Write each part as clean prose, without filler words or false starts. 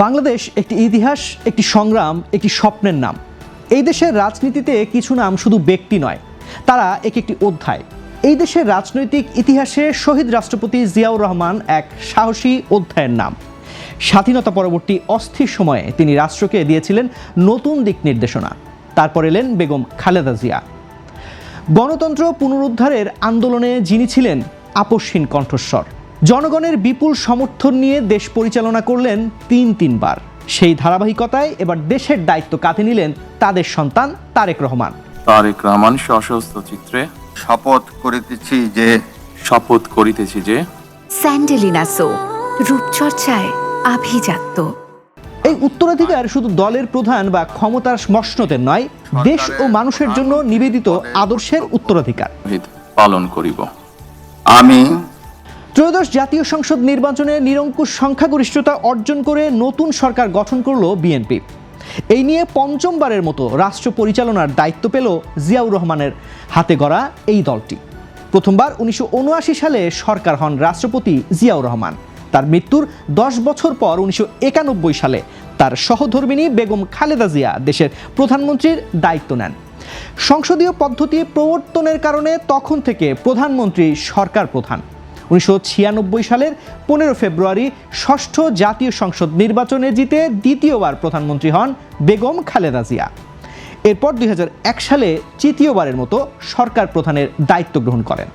বাংলাদেশ একটি ইতিহাস, একটি সংগ্রাম, একটি স্বপ্নের নাম। এই দেশের রাজনীতিতে কিছু নাম শুধু ব্যক্তি নয়, তারা এক একটি অধ্যায়। এই দেশের রাজনৈতিক ইতিহাসে শহীদ রাষ্ট্রপতি জিয়াউর রহমান এক সাহসী অধ্যায়ের নাম। স্বাধীনতা পরবর্তী অস্থির সময়ে তিনি রাষ্ট্রকে দিয়েছিলেন নতুন দিক নির্দেশনা। তারপর এলেন বেগম খালেদা জিয়া। গণতন্ত্র পুনরুদ্ধারের আন্দোলনে যিনি ছিলেন আপসহীন কণ্ঠস্বর। জনগণের বিপুল সমর্থন নিয়ে দেশ পরিচালনা করলেন তিনবার। সেই ধারাবাহিকতায় এবার দেশের দায়িত্ব কাঁধে নিলেন তাদের সন্তান তারেক রহমান। তারেক রহমান সশস্ত্র চিত্রে শপথ করিতেছি যে স্যান্ডেলিনা সো, রূপচর্চায় আভিজাত্য। এই উত্তরাধিকার শুধু দলের প্রধান বা ক্ষমতার মসনদের নয়, দেশ ও মানুষের জন্য নিবেদিত আদর্শের উত্তরাধিকার। পালন করিব। আমি ত্রয়োদশ জাতীয় সংসদ নির্বাচনে নিরঙ্কুশ সংখ্যাগরিষ্ঠতা অর্জন করে নতুন সরকার গঠন করল বিএনপি। এই নিয়ে পঞ্চমবারের মতো রাষ্ট্র পরিচালনার দায়িত্ব পেল জিয়াউর রহমানের হাতে গড়া এই দলটি। প্রথমবার 1979 সালে সরকার হন রাষ্ট্রপতি জিয়াউর রহমান। তার মৃত্যুর 10 বছর পর 1991 সালে তার সহধর্মিণী বেগম খালেদা জিয়া দেশের প্রধানমন্ত্রীর দায়িত্ব নেন। সংসদীয় পদ্ধতি প্রবর্তনের কারণে তখন থেকে প্রধানমন্ত্রী সরকার প্রধান। 1996 সালের 15 ফেব্রুয়ারি ষষ্ঠ জাতীয় সংসদ নির্বাচনে জিতে দ্বিতীয়বার প্রধানমন্ত্রী হন বেগম খালেদা জিয়া। এরপর 2001 সালে তৃতীয়বারের মতো সরকার প্রধানের দায়িত্ব গ্রহণ করেন।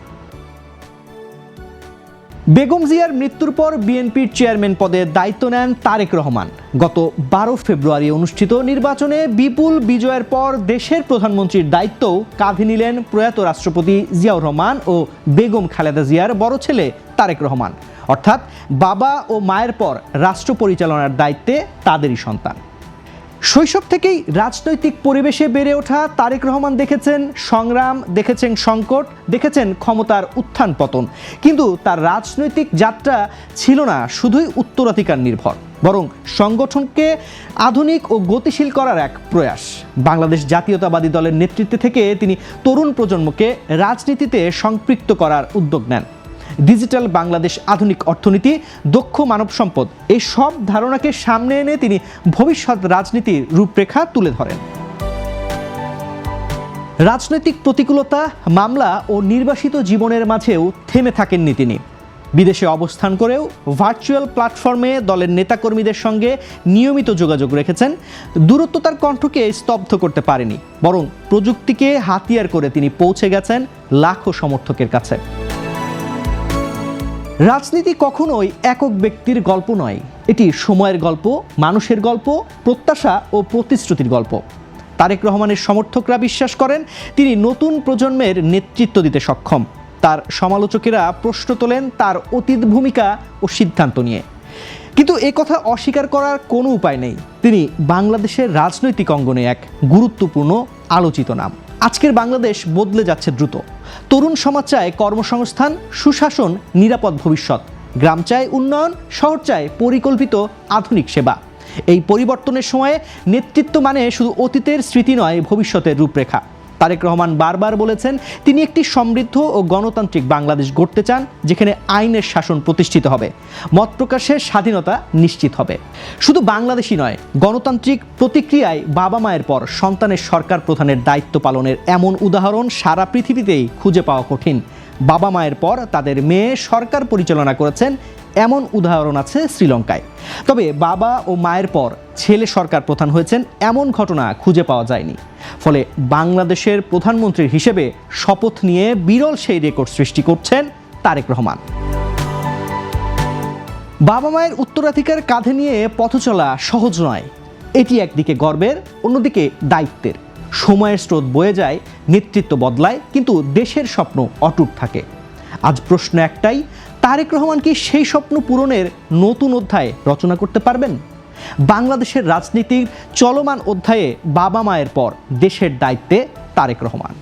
বেগম জিয়ার মৃত্যুর পর বিএনপির চেয়ারম্যান পদে দায়িত্ব নেন তারেক রহমান। গত 12 ফেব্রুয়ারি অনুষ্ঠিত নির্বাচনে বিপুল বিজয়ের পর দেশের প্রধানমন্ত্রীর দায়িত্বও কাঁধে নিলেন প্রয়াত রাষ্ট্রপতি জিয়াউর রহমান ও বেগম খালেদা জিয়ার বড় ছেলে তারেক রহমান। অর্থাৎ বাবা ও মায়ের পর রাষ্ট্র পরিচালনার দায়িত্বে তাদেরই সন্তান। শৈশব থেকেই রাজনৈতিক পরিবেশে বেড়ে ওঠা তারেক রহমান দেখেছেন সংগ্রাম, দেখেছেন সংকট, দেখেছেন ক্ষমতার উত্থান পতন। কিন্তু তার রাজনৈতিক যাত্রা ছিল না শুধুই উত্তরাধিকার নির্ভর, বরং সংগঠনকে আধুনিক ও গতিশীল করার এক প্রয়াস। বাংলাদেশ জাতীয়তাবাদী দলের নেতৃত্বে থেকে তিনি তরুণ প্রজন্মকে রাজনীতিতে সম্পৃক্ত করার উদ্যোগ নেন। ডিজিটাল বাংলাদেশ, আধুনিক অর্থনীতি, দক্ষ মানব সম্পদ, এই সব ধারণাকে সামনে এনে তিনি ভবিষ্যৎ রাজনীতির রূপরেখা তুলে ধরেন। রাজনৈতিক প্রতিকূলতা, মামলা ও নির্বাসিত জীবনের মাঝেও থেমে থাকেননি তিনি। বিদেশে অবস্থান করেও ভার্চুয়াল প্ল্যাটফর্মে দলের নেতাকর্মীদের সঙ্গে নিয়মিত যোগাযোগ রেখেছেন। দূরত্ব তার কণ্ঠকে স্তব্ধ করতে পারেনি, বরং প্রযুক্তিকে হাতিয়ার করে তিনি পৌঁছে গেছেন লাখো সমর্থকের কাছে। রাজনীতি কখনোই একক ব্যক্তির গল্প নয়, এটি সময়ের গল্প, মানুষের গল্প, প্রত্যাশা ও প্রতিশ্রুতির গল্প। তারেক রহমানের সমর্থকরা বিশ্বাস করেন তিনি নতুন প্রজন্মের নেতৃত্ব দিতে সক্ষম। তার সমালোচকেরা প্রশ্ন তোলেন তার অতীত ভূমিকা ও সিদ্ধান্ত নিয়ে। কিন্তু এ কথা অস্বীকার করার কোনো উপায় নেই, তিনি বাংলাদেশের রাজনৈতিক অঙ্গনে এক গুরুত্বপূর্ণ আলোচিত নাম। আজকের বাংলাদেশ বদলে যাচ্ছে দ্রুত। তরুণ সমাজ চায় কর্মসংস্থান, সুশাসন, নিরাপদ ভবিষ্যৎ। গ্রাম চায় উন্নয়ন, শহর চায় পরিকল্পিত আধুনিক সেবা। এই পরিবর্তনের সময়ে নেতৃত্ব মানে শুধু অতীতের স্মৃতি নয়, ভবিষ্যতের রূপরেখা। তারেক রহমান বারবার বলেছেন তিনি একটি সমৃদ্ধ ও গণতান্ত্রিক বাংলাদেশ গড়তে চান, যেখানে আইনের শাসন প্রতিষ্ঠিত হবে, মত প্রকাশের স্বাধীনতা নিশ্চিত হবে। শুধু বাংলাদেশই নয়, গণতান্ত্রিক প্রতিক্রিয়ায় বাবা মায়ের পর সন্তানের সরকার প্রধানের দায়িত্ব পালনের এমন উদাহরণ সারা পৃথিবীতেই খুঁজে পাওয়া কঠিন। বাবা মায়ের পর তাদের মেয়ে সরকার পরিচালনা করেছেন, এমন উদাহরণ আছে শ্রীলঙ্কায়। তবে বাবা ও মায়ের পর ছেলে সরকার প্রধান হয়েছেন, এমন ঘটনা খুঁজে পাওয়া যায়নি। ফলে বাংলাদেশের প্রধানমন্ত্রীর হিসেবে শপথ নিয়ে বিরল সেই রেকর্ড সৃষ্টি করছেন তারেক রহমান। বাবা মায়ের উত্তরাধিকার কাঁধে নিয়ে পথ চলা সহজ নয়। এটি একদিকে গর্বের, অন্যদিকে দায়িত্বের। সময়ের স্রোত বয়ে যায়, নেতৃত্ব বদলায়, কিন্তু দেশের স্বপ্ন অটুট থাকে। আজ প্রশ্ন একটাই, তারেক রহমান কি সেই স্বপ্ন পূরণের নতুন অধ্যায় রচনা করতে পারবেন? বাংলাদেশের রাজনীতির চলমান অধ্যায়ে বাবা মায়ের পর দেশের দায়িত্বে তারেক রহমান।